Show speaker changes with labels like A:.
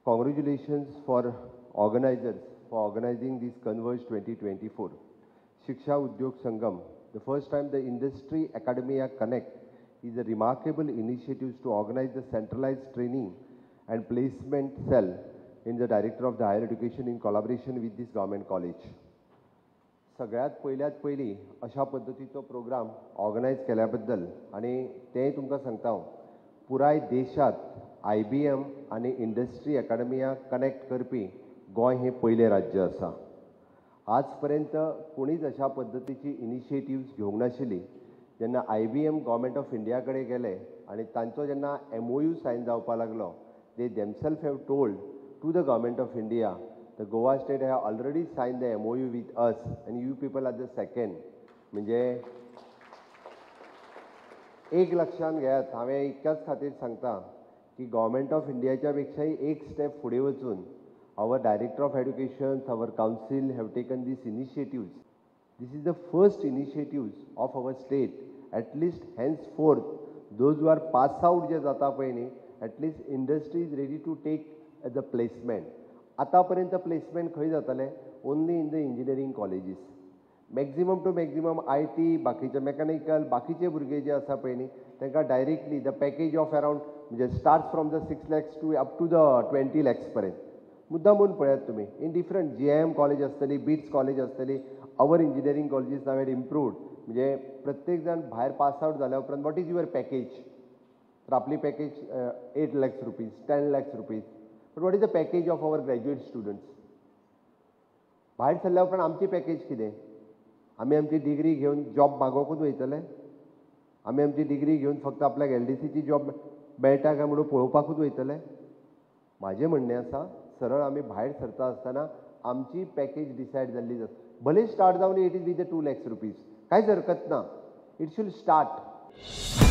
A: Congratulations for organizers for organizing this Converge 2024. Shiksha Udyog Sangam, the first time the Industry Academia Connect is a remarkable initiative to organize the centralized training and placement cell in the Director of the Higher Education in collaboration with this government college. सगळ्यात पहिली अशा पद्धतीचो programme organise केल्याबद्दल आणि तेय तुमकां सांगता हांव पुराय देशात IBM आणि इंडस्ट्री अकॅडमिया कनेक्ट करपी गोंय हे पयले राज्य आसा. आजपर्यंत कोणीच अशा पद्धतीची इनिशिएटिव्स घेवंक नाशिल्ली. जेन्ना IBM गव्हर्मेंट ऑफ इंडिया कडेन गेले आणि तांचो जेन्ना MOU सायन जावपाक लागलो, they themselves have told to the government of India the Goa state have already sign the MOU with us and you people are the second. म्हणजे एक लक्षात घेयात, हांवें इतक्याच खातीर सांगता की गव्हर्मेंट ऑफ इंडियाच्या पेक्षाही एक स्टेप फुडें वचून our Director of Education, our Council have taken these initiatives. This is the first initiatives of our state. At least henceforth, those who are pass out जे जाता पळय न्ही, at least industry is ready to take as a placement. आतापर्यंत placement खंय जाताले? Only in the engineering colleges. Maximum to maximum IT, बाकीचे mechanical, बाकीचे भुरगे जे आसा पळय न्ही, तांकां directly the package of around म्हणजे starts from the 6 lakhs to up to the 20 lakhs पर्यंत. मुद्दामून पळयात तुम्ही इन डिफरंट GIM कॉलेज आसतली, BITS कॉलेज आसतली, our engineering colleges now had improved. म्हणजे प्रत्येक जाण भायर पास आउट जाल्या उपरांत वॉट इज युअर पॅकेज? तर आपली package 8 lakhs rupees, 10 lakhs rupees. But what is the package of our graduate students? भायर सरल्या उपरांत आमची पॅकेज कितें? आमी आमची डिग्री घेवन जॉब मागोवंकूच वयतले? आमी आमची डिग्री घेवन फक्त आपल्याक LDCची जॉब मेळटा काय म्हणून पळोवपाकूच वयतले? म्हाजें म्हणणें आसा, सरळ आमी भायर सरता आसतना आमची पॅकेज डिसायड जाल्ली जाता. भले स्टार्ट जावन it is with the 2 lakhs rupees, कांयच हरकत ना. It should start.